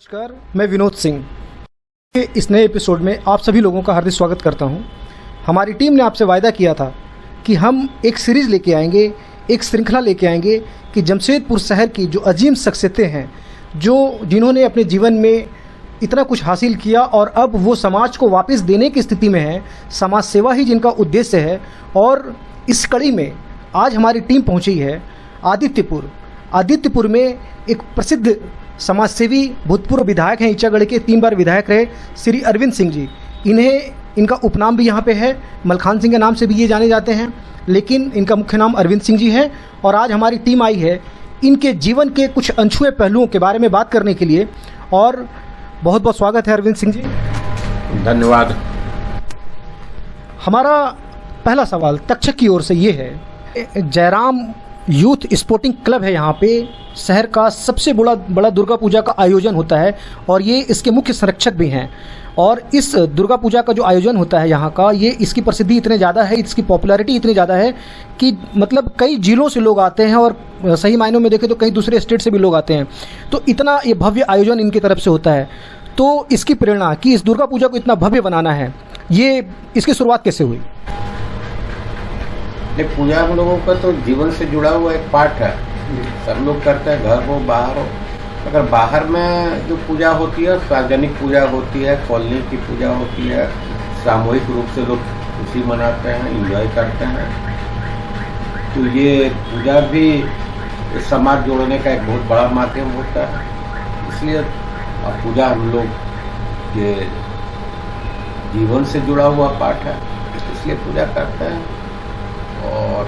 नमस्कार, मैं विनोद सिंह के इस नए एपिसोड में आप सभी लोगों का हार्दिक स्वागत करता हूं। हमारी टीम ने आपसे वायदा किया था कि हम एक सीरीज़ लेके आएंगे, एक श्रृंखला लेके आएंगे कि जमशेदपुर शहर की जो अजीम शख्सियतें हैं, जिन्होंने अपने जीवन में इतना कुछ हासिल किया और अब वो समाज को वापस देने की स्थिति में है, समाज सेवा ही जिनका उद्देश्य है। और इस कड़ी में आज हमारी टीम पहुंची है आदित्यपुर में एक प्रसिद्ध समाजसेवी भूतपूर्व विधायक हैं, ईचागढ़ के 3 बार विधायक रहे श्री अरविंद सिंह जी। इनका उपनाम भी यहाँ पे है, मलखान सिंह के नाम से भी ये जाने जाते हैं, लेकिन इनका मुख्य नाम अरविंद सिंह जी है। और आज हमारी टीम आई है इनके जीवन के कुछ अनछुए पहलुओं के बारे में बात करने के लिए। और बहुत बहुत स्वागत है अरविंद सिंह जी। धन्यवाद। हमारा पहला सवाल तक्षक की ओर से ये है, जयराम यूथ स्पोर्टिंग क्लब है यहाँ पे, शहर का सबसे बड़ा दुर्गा पूजा का आयोजन होता है और ये इसके मुख्य संरक्षक भी हैं। और इस दुर्गा पूजा का जो आयोजन होता है यहाँ का, ये इसकी प्रसिद्धि इतने ज़्यादा है, इसकी पॉपुलैरिटी इतनी ज़्यादा है कि मतलब कई जिलों से लोग आते हैं और सही मायनों में देखें तो कई दूसरे स्टेट से भी लोग आते हैं। तो इतना ये भव्य आयोजन इनकी तरफ से होता है। तो इसकी प्रेरणा कि इस दुर्गा पूजा को इतना भव्य बनाना है, ये इसकी शुरुआत कैसे हुई? पूजा हम लोगों का तो जीवन से जुड़ा हुआ एक पार्ट है, सब लोग करते हैं, घर हो बाहर हो। अगर बाहर में जो पूजा होती है, सार्वजनिक पूजा होती है, कॉलोनी की पूजा होती है, सामूहिक रूप से लोग खुशी मनाते हैं, एंजॉय करते हैं। तो ये पूजा भी समाज जोड़ने का एक बहुत बड़ा माध्यम होता है। इसलिए अब पूजा हम लोग के जीवन से जुड़ा हुआ पार्ट है, इसलिए पूजा करते हैं। और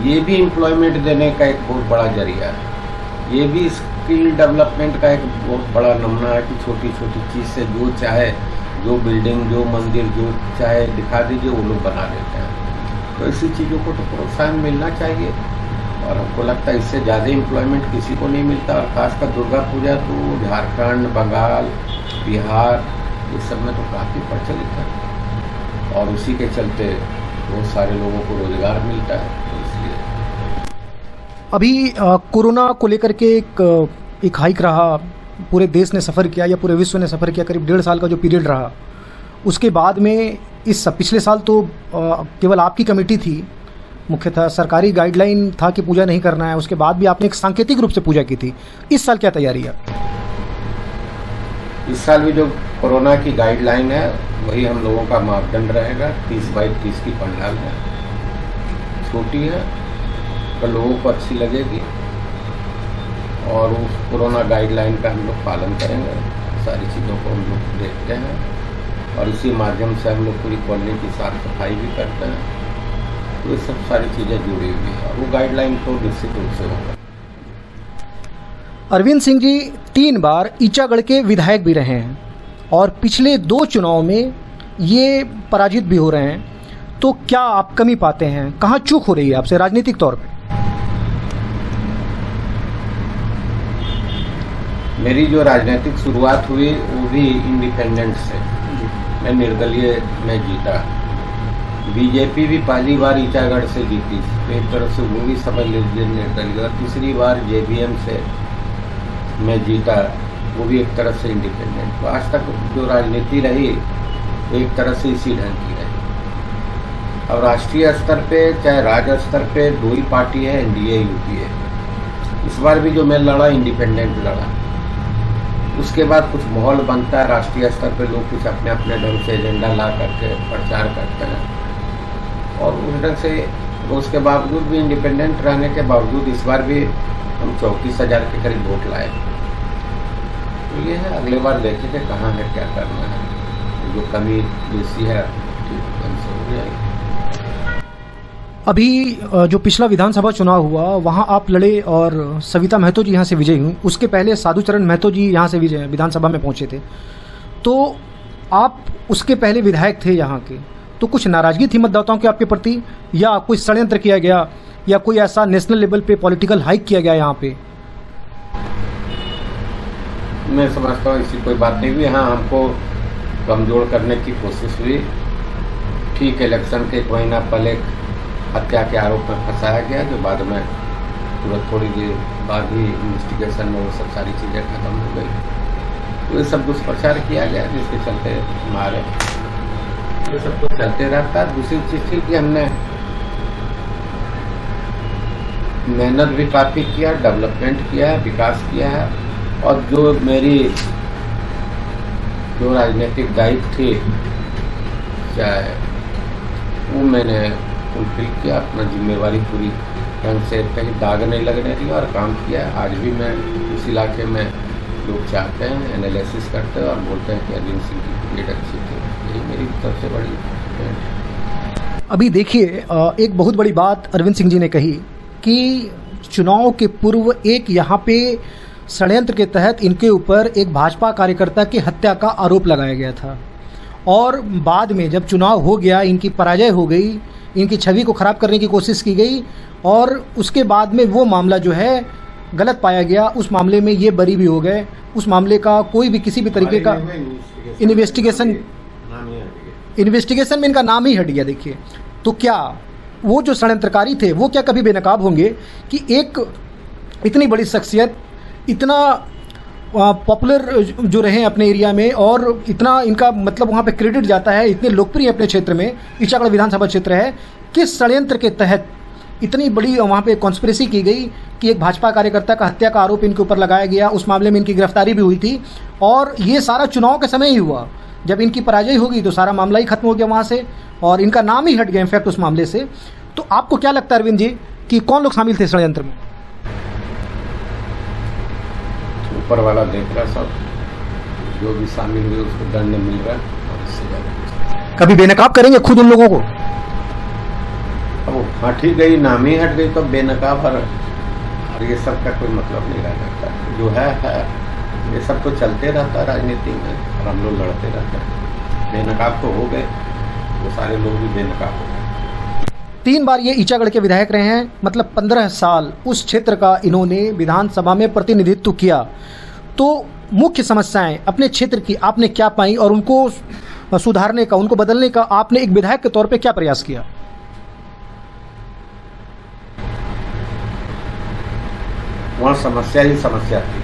ये भी एम्प्लॉयमेंट देने का एक बहुत बड़ा जरिया है। ये भी स्किल डेवलपमेंट का एक बहुत बड़ा नमूना है कि छोटी छोटी चीज़ से जो चाहे, जो बिल्डिंग, जो मंदिर, जो चाहे दिखा दीजिए, वो लोग बना देते हैं। तो ऐसी चीज़ों को तो प्रोत्साहन मिलना चाहिए और हमको लगता है इससे ज़्यादा एम्प्लॉयमेंट किसी को नहीं मिलता। और खासकर दुर्गा पूजा तो झारखंड, बंगाल, बिहार, ये सब में तो काफ़ी प्रचलित है और उसी के चलते बहुत सारे लोगों को रोजगार मिलता है। तो इसलिए अभी कोरोना को लेकर के एक हाइक रहा, पूरे देश ने सफ़र किया या पूरे विश्व ने सफ़र किया, करीब 1.5 साल का जो पीरियड रहा। उसके बाद में पिछले साल तो केवल आपकी कमेटी थी, मुख्यतः सरकारी गाइडलाइन था कि पूजा नहीं करना है। उसके बाद भी आपने एक सांकेतिक रूप से पूजा की थी। इस साल क्या तैयारी है? इस साल भी जो कोरोना की गाइडलाइन है वही हम लोगों का मापदंड रहेगा। 30 बाई 30 की पंडाल है, छोटी है तो लोगों को अच्छी लगेगी और उस कोरोना गाइडलाइन का हम लोग पालन करेंगे। सारी चीज़ों को हम लोग देखते हैं और इसी माध्यम से हम लोग पूरी कॉलोनी की साफ सफाई भी करते हैं। तो ये सब सारी चीज़ें जुड़ी हुई हैं और वो गाइडलाइन तो निश्चित रूप से होगा। अरविंद सिंह जी 3 बार ईचागढ़ के विधायक भी रहे हैं और पिछले 2 चुनाव में ये पराजित भी हो रहे हैं। तो क्या आप कमी पाते हैं, कहाँ चूक हो रही है आपसे राजनीतिक तौर पे? मेरी जो राजनीतिक शुरुआत हुई वो भी इंडिपेंडेंट से, मैं निर्दलीय में जीता। बीजेपी भी पहली बार ईचागढ़ से जीती, एक तरफ से वो भी समझ लीजिए निर्दलीय। और तीसरी बार जेबीएम से मैं जीता, वो भी एक तरफ से इंडिपेंडेंट। तो आज तक जो राजनीति रही वो एक तरह से इसी ढंग की रही। अब राष्ट्रीय स्तर पे चाहे राज्य स्तर पे 2 ही पार्टी है, एनडीए यूपीए। इस बार भी जो मैं लड़ा इंडिपेंडेंट लड़ा। उसके बाद कुछ माहौल बनता है राष्ट्रीय स्तर पे, लोग कुछ अपने अपने ढंग से एजेंडा ला करके प्रचार करते हैं और उस ढंग से उसके बावजूद भी इंडिपेंडेंट रहने के बावजूद इस बार भी हम 34,000 के करीब वोट लाए। तो ये है, अगले बार देखेंगे कहाँ है, क्या करना है। जो कमी बेसी है ठीक ढंग से हो जाएगी। अभी जो पिछला विधानसभा चुनाव हुआ वहाँ आप लड़े और सविता महतो जी यहाँ से विजयी हुई। उसके पहले साधुचरण महतो जी यहाँ से विधानसभा में पहुँचे थे। तो आप उसके पहले विधायक थे यहाँ के, तो कुछ नाराजगी थी मतदाताओं के आपके प्रति या कोई षड्यंत्र किया गया या कोई ऐसा नेशनल लेवल पे पॉलिटिकल हाइक किया गया यहाँ पे? मैं समझता हूँ ऐसी कोई बात नहीं हुई। हाँ, हमको कमजोर करने की कोशिश हुई। ठीक इलेक्शन के 1 महीना पहले हत्या के आरोप में फंसाया गया, जो बाद में तुरंत थोड़ी देर बाद ही इन्वेस्टिगेशन में वो सब सारी चीज़ें खत्म हो गई। तो ये सब दुष्प्रचार किया गया, जिसके चलते हमारे ये सब कुछ चलते रहता है। दूसरी चीज थी कि हमने मेहनत भी काफ़ी किया, डेवलपमेंट किया है, विकास किया है, और जो मेरी जो राजनीतिक दायित्व थे चाहे वो मैंने फुलफिल किया, अपना जिम्मेवारी पूरी ढंग से कहीं दाग नहीं लगने दी और काम किया। आज भी मैं उस इलाके में लोग चाहते हैं, एनालिसिस करते हैं और बोलते हैं कि अरविंद सिंह की क्रिकेट अच्छी थी। यही मेरी सबसे बड़ी। अभी देखिए, एक बहुत बड़ी बात अरविंद सिंह जी ने कही कि चुनाव के पूर्व एक यहाँ पे षड्यंत्र के तहत इनके ऊपर एक भाजपा कार्यकर्ता की हत्या का आरोप लगाया गया था, और बाद में जब चुनाव हो गया, इनकी पराजय हो गई, इनकी छवि को खराब करने की कोशिश की गई, और उसके बाद में वो मामला जो है गलत पाया गया। उस मामले में ये बरी भी हो गए। उस मामले का कोई भी किसी भी तरीके का इन्वेस्टिगेशन में इनका नाम ही हट गया। देखिए, तो क्या वो जो षड्यंत्रकारी थे वो क्या कभी बेनकाब होंगे कि एक इतनी बड़ी शख्सियत, इतना पॉपुलर जो रहे अपने एरिया में, और इतना इनका मतलब वहाँ पे क्रेडिट जाता है, इतने लोकप्रिय अपने क्षेत्र में, ईचागढ़ विधानसभा क्षेत्र है, किस षड्यंत्र के तहत इतनी बड़ी वहाँ पे कॉन्स्पिरेसी की गई कि एक भाजपा कार्यकर्ता का हत्या का आरोप इनके ऊपर लगाया गया। उस मामले में इनकी गिरफ्तारी भी हुई थी, और ये सारा चुनाव के समय ही हुआ। जब इनकी पराजय होगी तो सारा मामला ही खत्म हो गया वहाँ से, और इनका नाम ही हट गया इनफैक्ट उस मामले से। तो आपको क्या लगता है अरविंद जी कि कौन लोग शामिल थे षड्यंत्र में? ऊपर वाला देख रहा, सब जो भी शामिल हुए उसको दंड मिल रहा है, और इससे ज्यादा कभी बेनकाब करेंगे खुद उन लोगों को? अब हट ही गई, नाम ही हट गई, तो बेनकाब और ये सब का कोई मतलब नहीं रह जाता। जो है ये सब तो चलते रहता है राजनीति में, और हम लोग लड़ते रहते हैं। बेनकाब तो हो गए, वो सारे लोग भी बेनकाब हो गए। 3 बार ये ईचागढ़ के विधायक रहे हैं, मतलब 15 साल उस क्षेत्र का इन्होंने विधानसभा में प्रतिनिधित्व किया। तो मुख्य समस्याएं अपने क्षेत्र की आपने क्या पाई, और उनको सुधारने का, उनको बदलने का आपने एक विधायक के तौर पे क्या प्रयास किया? वहाँ समस्या ही समस्या थी।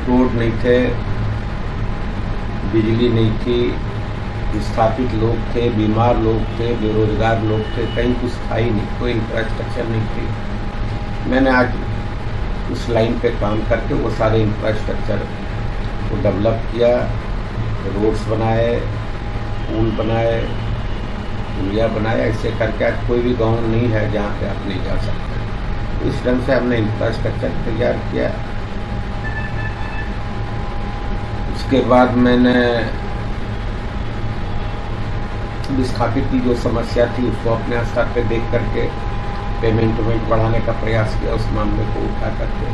रोड नहीं थे, बिजली नहीं थी, विस्थापित लोग थे, बीमार लोग थे, बेरोजगार लोग थे, कहीं कुछ था ही नहीं, कोई इंफ्रास्ट्रक्चर नहीं थी। मैंने आज उस लाइन पे काम करके वो सारे इंफ्रास्ट्रक्चर को डेवलप किया, रोड्स बनाए, पुल बनाए, पुलिया बनाया। ऐसे करके आज कोई भी गांव नहीं है जहाँ पे आप नहीं जा सकते। इस ढंग से हमने इंफ्रास्ट्रक्चर तैयार किया। उसके बाद मैंने विस्थापित की जो समस्या थी उसको अपने स्तर पे देख करके पेमेंट बढ़ाने का प्रयास किया। उस मामले को उठा करके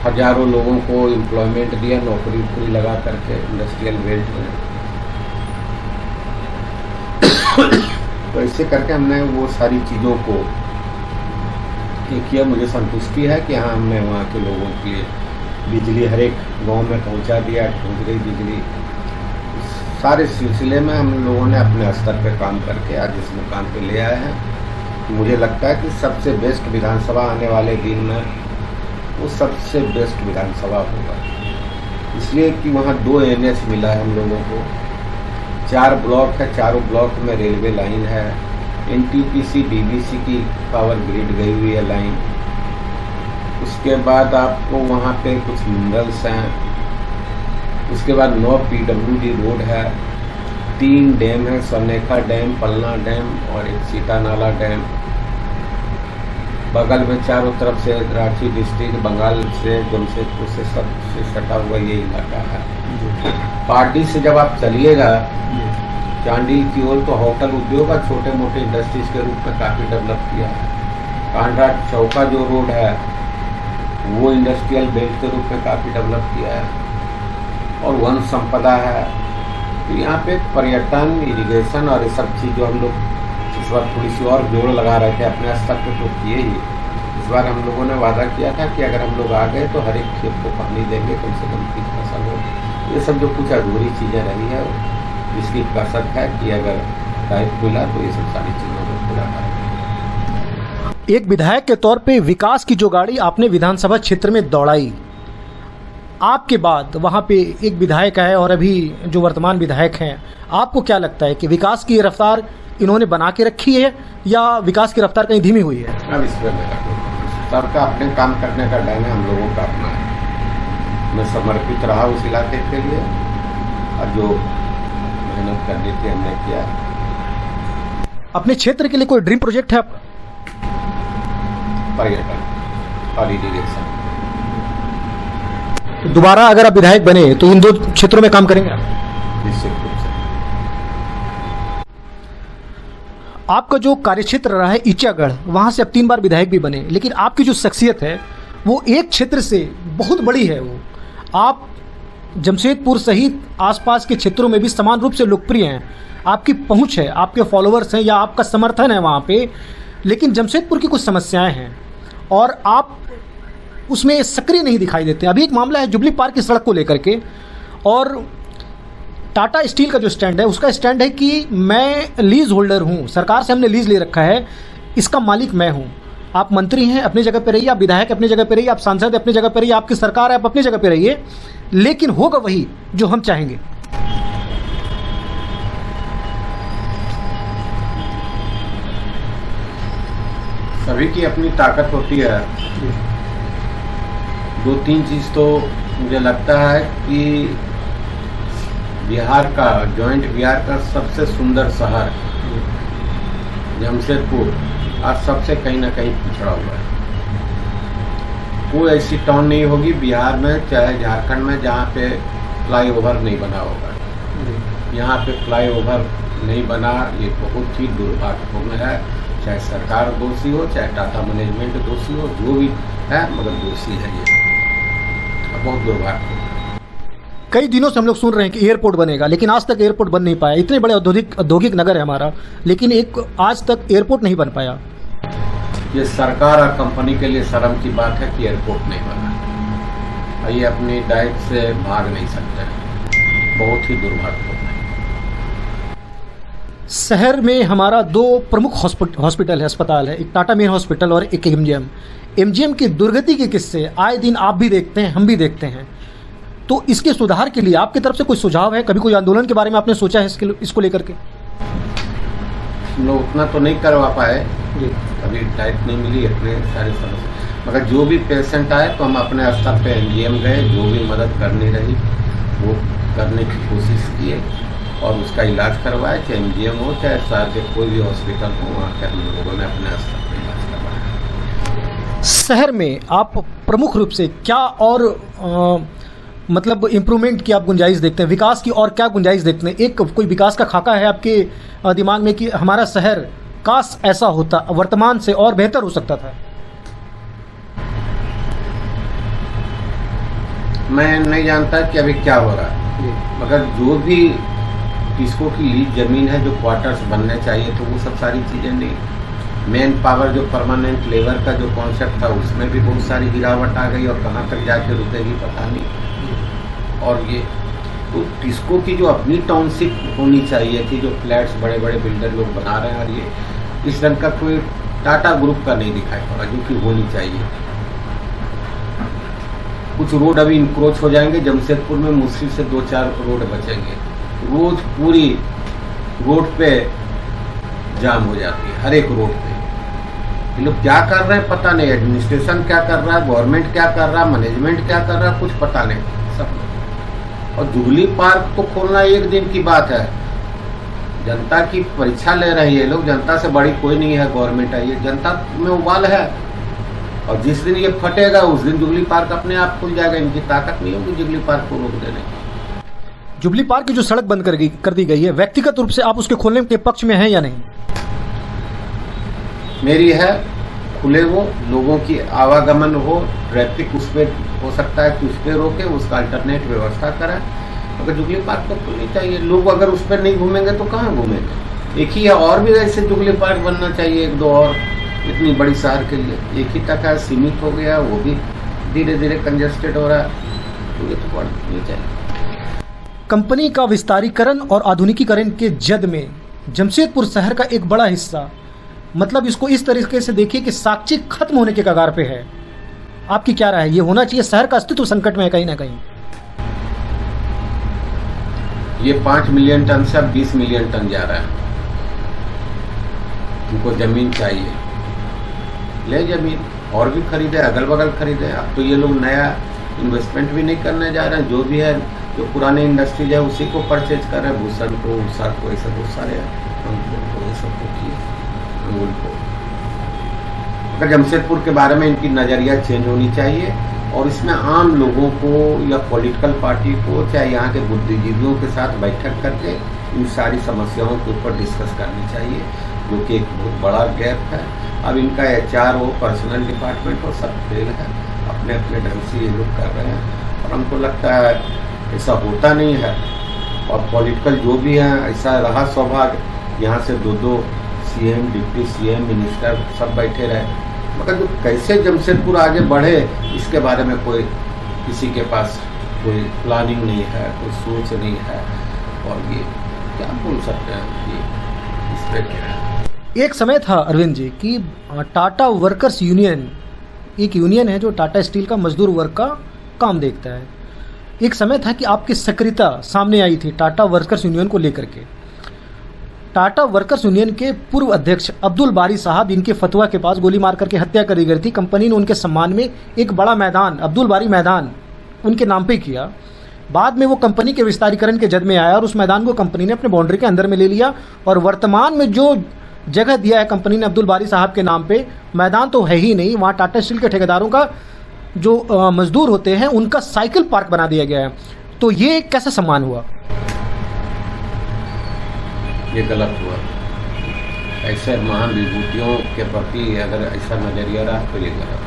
हजारों लोगों को एम्प्लॉयमेंट दिया, नौकरी लगा करके इंडस्ट्रियल बेल्ट में। तो ऐसे करके हमने वो सारी चीज़ों को किया। मुझे संतुष्टि है कि हाँ, हमने वहाँ के लोगों के लिए बिजली हर एक गांव में पहुँचा दिया, पहुँच गई बिजली। सारे सिलसिले में हम लोगों ने अपने स्तर पे काम करके आज इस मुकाम पे ले आए हैं। मुझे लगता है कि सबसे बेस्ट विधानसभा आने वाले दिन में वो सबसे बेस्ट विधानसभा होगा, इसलिए कि वहाँ 2 NH मिला है हम लोगों को, 4 ब्लॉक है, चारों ब्लॉक में रेलवे लाइन है, NTPC DVC की पावर ग्रिड गई हुई है लाइन। उसके बाद आपको वहाँ पे कुछ मिनरल्स हैं। उसके बाद 9 PWD रोड है, 3 डैम है, सनेखा डैम, पलना डैम और एक सीता नाला डैम। बगल में चारों तरफ से रांची डिस्ट्रिक्ट, बंगाल से, जमशेदपुर से, सबसे सटा हुआ ये इलाका है। पार्टी से जब आप चलिएगा चांडिल की ओर तो होटल उद्योग और छोटे मोटे इंडस्ट्रीज के रूप में काफ़ी डेवलप किया है। कांड्रा चौका जो रोड है वो इंडस्ट्रियल बेल्ट के रूप में काफ़ी डेवलप किया है, और वन संपदा है। तो यहाँ पे पर्यटन, इरिगेशन और ये सब चीज़ जो हम लोग इस बार थोड़ी सी और जोड़ लगा रहे थे अपने स्तर पे तो किए ही। इस बार हम लोगों ने वादा किया था कि अगर हम लोग आ गए तो हर एक खेत को पानी देंगे, कम से कम 3 फसल हो। ये सब जो कुछ अधूरी चीज़ें रही है जिसकी कसक है कि अगर दायित्व मिला तो ये सब सारी चीज़ों को पूरा करेंगे। एक विधायक के तौर पे विकास की जो गाड़ी आपने विधानसभा क्षेत्र में दौड़ाई, आपके बाद वहाँ पे एक विधायक है और अभी जो वर्तमान विधायक हैं, आपको क्या लगता है कि विकास की रफ्तार इन्होंने बना के रखी है या विकास की रफ्तार कहीं धीमी हुई है? अब इसमें सबका अपने काम करने का ढंग है, हम लोगों का अपना है। मैं समर्पित रहा उस इलाके के लिए और जो मेहनत करनी थी हमने किया। अपने क्षेत्र के लिए कोई ड्रीम प्रोजेक्ट है आपका? पर्यटन और इरिगेशन। तो दोबारा अगर आप विधायक बने तो इन दो क्षेत्रों में काम करेंगे आप? निश्चित रूप से। आपका जो कार्यक्षेत्र रहा है ईचागढ़, वहां से अब 3 बार विधायक भी बने, लेकिन आपकी जो शख्सियत है वो एक क्षेत्र से बहुत बड़ी है। वो आप जमशेदपुर सहित आसपास के क्षेत्रों में भी समान रूप से लोकप्रिय हैं। आपकी पहुंच है, आपके फॉलोअर्स हैं या आपका समर्थन है वहाँ पे, लेकिन जमशेदपुर की कुछ समस्याएं हैं और आप उसमें सक्रिय नहीं दिखाई देते। अभी एक मामला है जुबली पार्क की सड़क को लेकर के, और टाटा स्टील का जो स्टैंड है उसका स्टैंड है कि मैं लीज होल्डर हूँ, सरकार से हमने लीज ले रखा है, इसका मालिक मैं हूँ। आप मंत्री हैं, अपनी जगह पे रहिए, आप विधायक अपनी जगह पे रहिए, आप सांसद अपनी जगह पे रहिए, आपकी सरकार है, आप अपनी जगह पे रहिए, लेकिन होगा वही जो हम चाहेंगे। सभी की अपनी ताकत होती है। 2-3 चीज तो मुझे लगता है कि बिहार का, जॉइंट बिहार का सबसे सुंदर शहर जमशेदपुर आज सबसे कहीं ना कहीं पिछड़ा हुआ है। कोई ऐसी टाउन नहीं होगी बिहार में चाहे झारखंड में जहाँ पे फ्लाईओवर नहीं बना होगा। यहाँ पे फ्लाईओवर नहीं बना, ये बहुत ही दुर्भाग्यपूर्ण है। चाहे सरकार दोषी हो, चाहे टाटा मैनेजमेंट दोषी हो, जो भी है, मगर दोषी है ये, बहुत दुर्भाग्यपूर्ण। कई दिनों से हम लोग सुन रहे हैं कि एयरपोर्ट बनेगा, लेकिन आज तक एयरपोर्ट बन नहीं पाया। इतने बड़े औद्योगिक नगर है हमारा, लेकिन एक आज तक एयरपोर्ट नहीं बन पाया। ये सरकार और कंपनी के लिए शर्म की बात है कि एयरपोर्ट नहीं बना। ये अपनी दायित्व से भाग नहीं सकते, बहुत ही दुर्भाग्यपूर्ण है। शहर में हमारा 2 प्रमुख हॉस्पिटल है, अस्पताल है, एक टाटा मेन हॉस्पिटल और एक एमजीएम। एमजीएम की दुर्गति के किस्से आए दिन आप भी देखते हैं, हम भी देखते हैं। तो इसके सुधार के लिए आपकी तरफ से कोई सुझाव है? कभी कोई आंदोलन के बारे में आपने सोचा है इसको लेकर के? हम लोग उतना तो नहीं करवा पाए, अभी टाइट नहीं मिली अपने सारे समस्या, मगर जो भी पेशेंट आए तो हम अपने स्तर पे एमजीएम गए, जो भी मदद करनी रही वो करने की कोशिश किए और उसका इलाज करवाए, चाहे एमजीएम हो चाहे शहर के कोई भी हॉस्पिटल हो, वहाँ के हम लोगों ने अपने स्तर पर इलाज करवाया। शहर में आप प्रमुख रूप से क्या और मतलब इम्प्रूवमेंट की आप गुंजाइश देखते हैं, विकास की और क्या गुंजाइश देखते हैं? एक कोई विकास का खाका है आपके दिमाग में कि हमारा शहर काश ऐसा होता, वर्तमान से और बेहतर हो सकता था? मैं नहीं जानता कि अभी क्या हो रहा है, मगर जो भी किसको की लीज जमीन है, जो क्वार्टर्स बनने चाहिए, तो वो सब सारी चीज़ें नहीं। मेन पावर जो परमानेंट लेबर का जो कॉन्सेप्ट था उसमें भी बहुत सारी गिरावट आ गई और कहाँ तक जाके रुकेगी पता नहीं। और ये तो टिस्को की जो अपनी टाउनशिप होनी चाहिए थी, जो फ्लैट्स बड़े बड़े बिल्डर लोग बना रहे हैं, और ये इस रंग का कोई टाटा ग्रुप का नहीं दिखाई पड़ा, जो कि होनी चाहिए। कुछ रोड अभी इंक्रोच हो जाएंगे, जमशेदपुर में मुश्किल से 2-4 रोड बचेंगे। रोज पूरी रोड पे जाम हो जाती है, हर एक रोड पे। ये लोग क्या कर रहे हैं पता नहीं, एडमिनिस्ट्रेशन क्या कर रहा है, गवर्नमेंट क्या कर रहा है, मैनेजमेंट क्या कर रहा है, कुछ पता नहीं सब। और जुबली पार्क को खोलना एक दिन की बात है, जनता की परीक्षा ले रही है लोग, जनता से बड़ी कोई नहीं है गवर्नमेंट है, ये जनता में उबाल है। और जिस दिन ये फटेगा उस दिन जुबली पार्क अपने आप खुल जाएगा। इनकी ताकत नहीं होगी जुबली पार्क को रोक देने की। जुबली पार्क की जो सड़क बंद कर दी गई है, व्यक्तिगत रूप से आप उसके खोलने के पक्ष में हैं या नहीं? मेरी है, खुले वो, लोगों की आवागमन हो, ट्रैफिक उस पर हो सकता है कि उस पर रोके, उसका अल्टरनेट व्यवस्था कराए। अगर जुबली पार्क तो खुलनी चाहिए, लोग अगर उस पर नहीं घूमेंगे तो कहाँ घूमेंगे? एक ही है, और भी ऐसे जुबली पार्क बनना चाहिए, 1-2 और, इतनी बड़ी शहर के लिए। एक ही तक है, सीमित हो गया, वो भी धीरे धीरे कंजेस्टेड हो रहा है, तो ये तो बढ़नी चाहिए। कंपनी का विस्तारीकरण और आधुनिकीकरण के जद में जमशेदपुर शहर का एक बड़ा हिस्सा, मतलब इसको इस तरीके से देखिए कि साक्षी खत्म होने के कगार पे है। आपकी क्या राय है? ये होना चाहिए? शहर का अस्तित्व संकट में है कहीं ना कहीं। ये 5 मिलियन टन से अब 20 मिलियन टन जा रहा है। उनको जमीन चाहिए, ले जमीन और भी खरीदे, अगल बगल खरीदे। अब तो ये लोग नया इन्वेस्टमेंट भी नहीं करने जा रहे हैं, जो भी है जो पुराने इंडस्ट्रीज है उसी को परचेज कर रहे हैं। भूषण को, उषा को, ऐसे बहुत सारे ये सब को किए अंगुल को। अगर जमशेदपुर के बारे में इनकी नज़रिया चेंज होनी चाहिए और इसमें आम लोगों को या पॉलिटिकल पार्टी को, चाहे यहाँ के बुद्धिजीवियों के साथ बैठक करके इन सारी समस्याओं के ऊपर डिस्कस करनी चाहिए, जो कि एक बहुत बड़ा गैप है। अब इनका HR हो, पर्सनल डिपार्टमेंट हो, सब फेल है, अपने अपने ढंग से ये लोग कर रहे हैं और हमको लगता है ऐसा होता नहीं है। और पॉलिटिकल जो भी है, ऐसा रहा सौभाग्य यहाँ से 2-2 CM, डिप्टी CM, मिनिस्टर सब बैठे रहे, मगर जो कैसे जमशेदपुर आगे बढ़े इसके बारे में कोई किसी के पास कोई प्लानिंग नहीं है, कोई सोच नहीं है। और ये क्या बोल सकते हैं कि इस पर क्या है। एक समय था अरविंद जी कि टाटा वर्कर्स यूनियन एक यूनियन है जो टाटा स्टील का मजदूर वर्ग का काम देखता है। एक समय था कि आपकी सक्रियता सामने आई थी टाटा वर्कर्स यूनियन को लेकर के। टाटा वर्कर्स यूनियन के पूर्व अध्यक्ष अब्दुल बारी साहब, इनके फतवा के पास गोली मार करके हत्या करी गई थी। कंपनी ने उनके सम्मान में एक बड़ा मैदान, अब्दुल बारी मैदान, उनके नाम पे किया। बाद में वो कंपनी के विस्तारीकरण के जद में आया और उस मैदान को कंपनी ने अपने बाउंड्री के अंदर में ले लिया और वर्तमान में जो जगह दिया है कंपनी ने अब्दुल बारी साहब के नाम पे, मैदान तो है ही नहीं। वहाँ टाटा स्टील के ठेकेदारों का जो मजदूर होते हैं उनका साइकिल पार्क बना दिया गया है। तो ये कैसा सम्मान हुआ? ये गलत हुआ। ऐसे महान विभूतियों के प्रति अगर ऐसा नजरिया रहा तो ये गलत।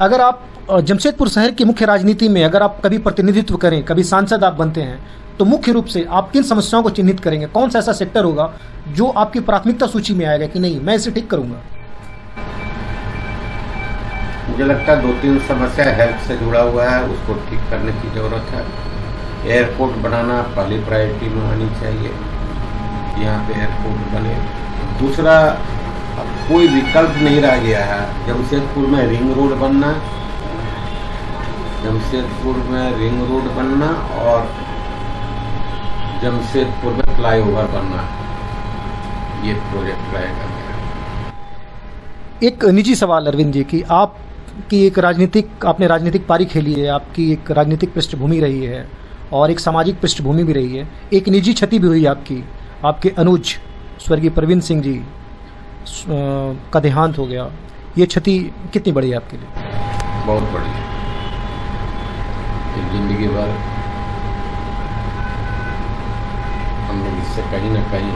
अगर आप जमशेदपुर शहर की मुख्य राजनीति में अगर आप कभी प्रतिनिधित्व करें, कभी सांसद आप बनते हैं, तो मुख्य रूप से आप किन समस्याओं को चिन्हित करेंगे? कौन सा ऐसा सेक्टर होगा जो आपकी प्राथमिकता सूची में आएगा कि नहीं मैं इसे ठीक करूंगा? मुझे लगता है 2-3 समस्या हेल्थ से जुड़ा हुआ है, उसको ठीक करने की जरूरत है। एयरपोर्ट बनाना पहली प्रायोरिटी में आनी चाहिए, यहाँ पे एयरपोर्ट बने। दूसरा, अब कोई विकल्प नहीं रह गया है। जमशेदपुर में रिंग रोड बनना, जमशेदपुर में रिंग रोड बनना और जमशेदपुर में फ्लाईओवर बनना, ये प्रोजेक्ट रहेगा मेरा। एक निजी सवाल अरविंद जी की आपकी एक आपने राजनीतिक पारी खेली है, आपकी एक राजनीतिक पृष्ठभूमि रही है और एक सामाजिक पृष्ठभूमि भी रही है। एक निजी क्षति भी हुई आपके अनुज स्वर्गीय प्रवीण सिंह जी का देहांत हो गया। ये क्षति कितनी बड़ी है आपके लिए? बहुत बड़ी है। जिंदगी भर हम लोग इससे कहीं ना कहीं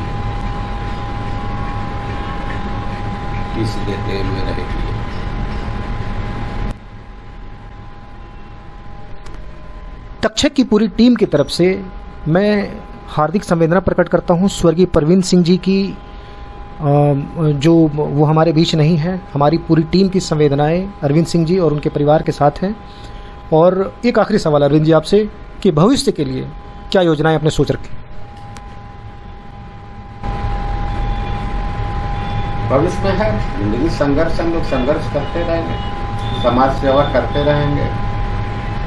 पीस देते हुए रहेगी। तक्षक की पूरी टीम की तरफ से मैं हार्दिक संवेदना प्रकट करता हूं स्वर्गीय प्रवीण सिंह जी की, जो वो हमारे बीच नहीं है। हमारी पूरी टीम की संवेदनाएं अरविंद सिंह जी और उनके परिवार के साथ हैं। और एक आखिरी सवाल अरविंद जी आपसे कि भविष्य के लिए क्या योजनाएं आपने सोच रखी? भविष्य में है जिंदगी संघर्ष, हम लोग संघर्ष करते रहेंगे, समाज सेवा करते रहेंगे,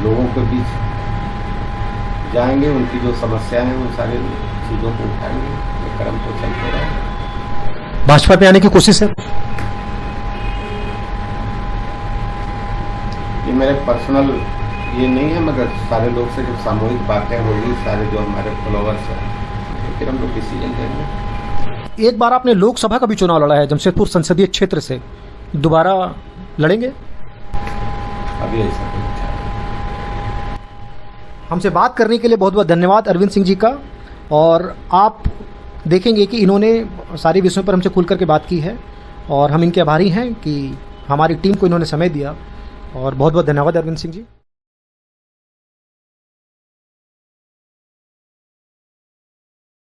लोगों के बीच जाएंगे, उनकी जो समस्याएं हैं उन सारी चीज़ों को उठाएंगे, ये क्रम तो चलते रहेंगे। भाजपा पे आने की कोशिश है? ये मेरे पर्सनल ये नहीं है, मगर सारे लोग से जब सामूहिक बातें होगी, सारे जो हमारे फॉलोअर्स हैं, फिर हम लोग डिसीजन देंगे। एक बार आपने लोकसभा का भी चुनाव लड़ा है जमशेदपुर संसदीय क्षेत्र से, दोबारा लड़ेंगे? अभी ऐसा कुछ हमसे बात करने के लिए बहुत बहुत धन्यवाद अरविंद सिंह जी का। और आप देखेंगे कि इन्होंने सारे विषयों पर हमसे खुल करके बात की है और हम इनके आभारी हैं कि हमारी टीम को इन्होंने समय दिया। और बहुत बहुत धन्यवाद अरविंद सिंह जी।